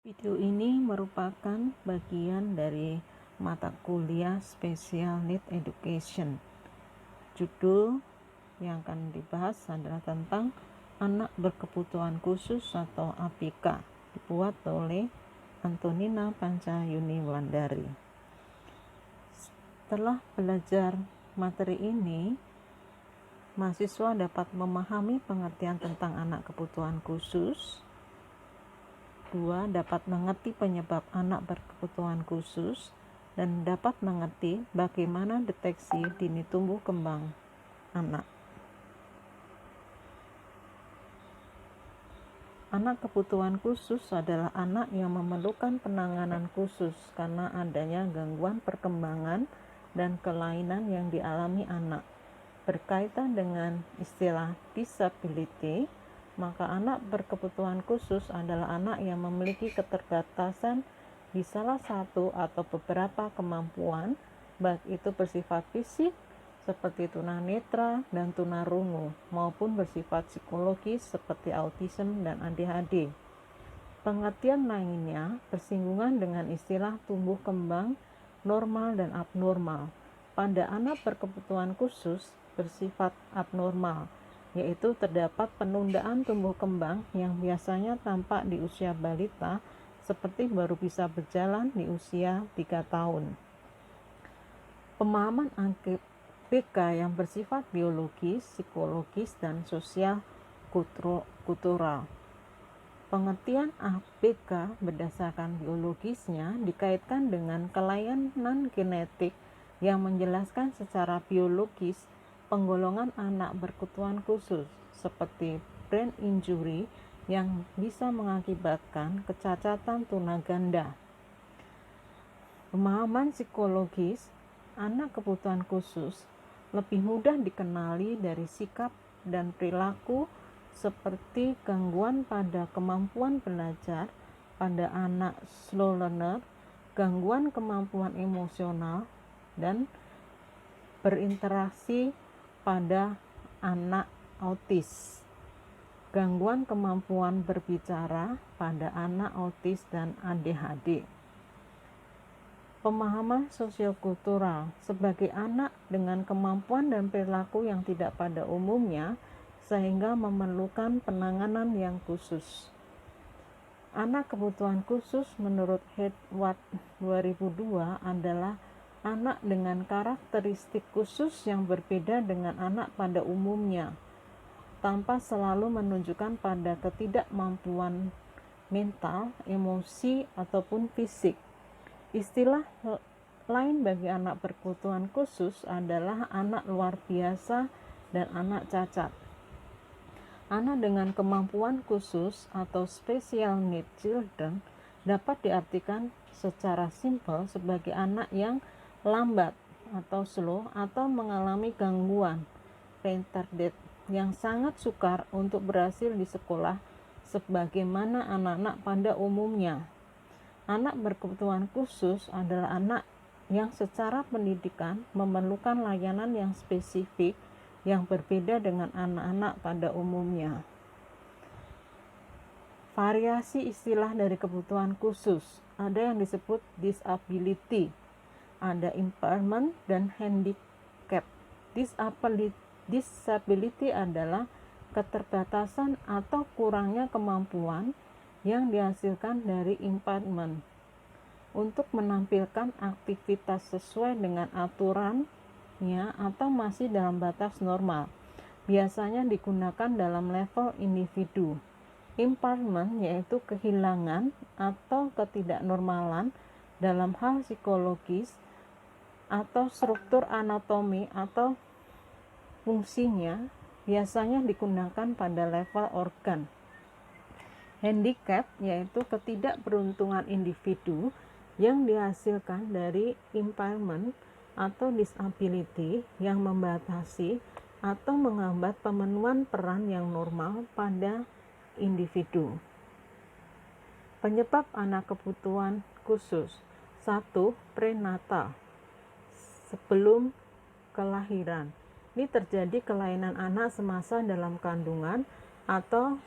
Video ini merupakan bagian dari mata kuliah Special Need Education. Judul yang akan dibahas adalah tentang anak berkebutuhan khusus atau ABK, dibuat oleh Antonina Pancayuni Wulandari. Setelah belajar materi ini, mahasiswa dapat memahami pengertian tentang anak kebutuhan khusus. 2. Dapat mengerti penyebab anak berkebutuhan khusus dan dapat mengerti bagaimana deteksi dini tumbuh kembang anak. Anak kebutuhan khusus adalah anak yang memerlukan penanganan khusus karena adanya gangguan perkembangan dan kelainan yang dialami anak. Berkaitan dengan istilah disability, maka anak berkebutuhan khusus adalah anak yang memiliki keterbatasan di salah satu atau beberapa kemampuan, baik itu bersifat fisik seperti tunanetra dan tunarungu, maupun bersifat psikologis seperti autism dan ADHD. Pengertian lainnya bersinggungan dengan istilah tumbuh kembang normal dan abnormal. Pada anak berkebutuhan khusus bersifat abnormal, yaitu terdapat penundaan tumbuh kembang yang biasanya tampak di usia balita, seperti baru bisa berjalan di usia 3 tahun. Pemahaman ABK yang bersifat biologis, psikologis, dan sosial kultural. Pengertian ABK berdasarkan biologisnya dikaitkan dengan kelainan genetik yang menjelaskan secara biologis penggolongan anak berkebutuhan khusus, seperti brain injury yang bisa mengakibatkan kecacatan tunaganda. Pemahaman psikologis anak kebutuhan khusus lebih mudah dikenali dari sikap dan perilaku seperti gangguan pada kemampuan belajar pada anak slow learner, gangguan kemampuan emosional, dan berinteraksi pada anak autis, gangguan kemampuan berbicara pada anak autis dan ADHD. Pemahaman sosiokultural sebagai anak dengan kemampuan dan perilaku yang tidak pada umumnya sehingga memerlukan penanganan yang khusus. Anak kebutuhan khusus menurut Edward 2002 adalah anak dengan karakteristik khusus yang berbeda dengan anak pada umumnya, tanpa selalu menunjukkan pada ketidakmampuan mental, emosi, ataupun fisik. Istilah lain bagi anak berkebutuhan khusus adalah anak luar biasa dan anak cacat. Anak dengan kemampuan khusus atau special need children dapat diartikan secara simpel sebagai anak yang lambat atau slow atau mengalami gangguan retarded yang sangat sukar untuk berhasil di sekolah sebagaimana anak-anak pada umumnya. Anak berkebutuhan khusus adalah anak yang secara pendidikan memerlukan layanan yang spesifik yang berbeda dengan anak-anak pada umumnya. Variasi istilah dari kebutuhan khusus, ada yang disebut disability, ada impairment dan handicap. Disability adalah keterbatasan atau kurangnya kemampuan yang dihasilkan dari impairment untuk menampilkan aktivitas sesuai dengan aturannya atau masih dalam batas normal. Biasanya digunakan dalam level individu. Impairment yaitu kehilangan atau ketidaknormalan dalam hal psikologis atau struktur anatomi atau fungsinya, biasanya digunakan pada level organ. Handicap yaitu ketidakberuntungan individu yang dihasilkan dari impairment atau disability yang membatasi atau menghambat pemenuhan peran yang normal pada individu. Penyebab anak kebutuhan khusus. 1. Prenatal, sebelum kelahiran. Ini terjadi kelainan anak semasa dalam kandungan atau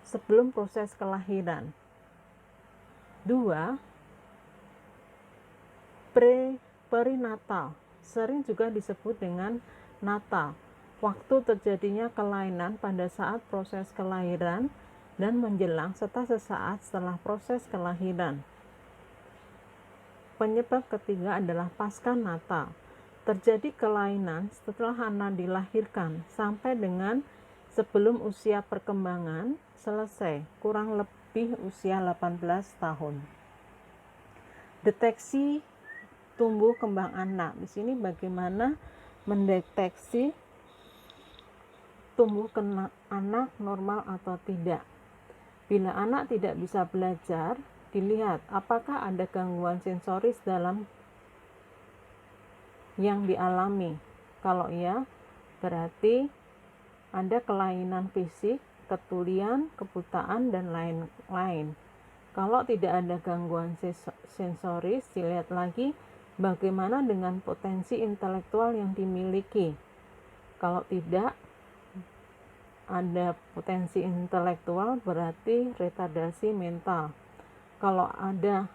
sebelum proses kelahiran. 2. Perinatal, sering juga disebut dengan natal, waktu terjadinya kelainan pada saat proses kelahiran dan menjelang serta sesaat setelah proses kelahiran. Penyebab ketiga adalah pasca natal, terjadi kelainan setelah anak dilahirkan sampai dengan sebelum usia perkembangan selesai, kurang lebih usia 18 tahun. Deteksi tumbuh kembang anak. Di sini bagaimana mendeteksi tumbuh anak normal atau tidak. Bila anak tidak bisa belajar, dilihat apakah ada gangguan sensoris dalam yang dialami. Kalau iya, berarti ada kelainan fisik, ketulian, kebutaan, dan lain-lain. Kalau tidak ada gangguan sensoris, dilihat lagi bagaimana dengan potensi intelektual yang dimiliki. Kalau tidak ada potensi intelektual, berarti retardasi mental. Kalau ada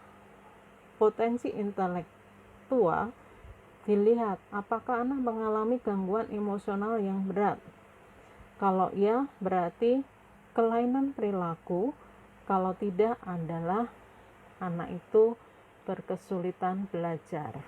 potensi intelektual, dilihat apakah anak mengalami gangguan emosional yang berat. Kalau iya, berarti kelainan perilaku. Kalau tidak, adalah anak itu berkesulitan belajar.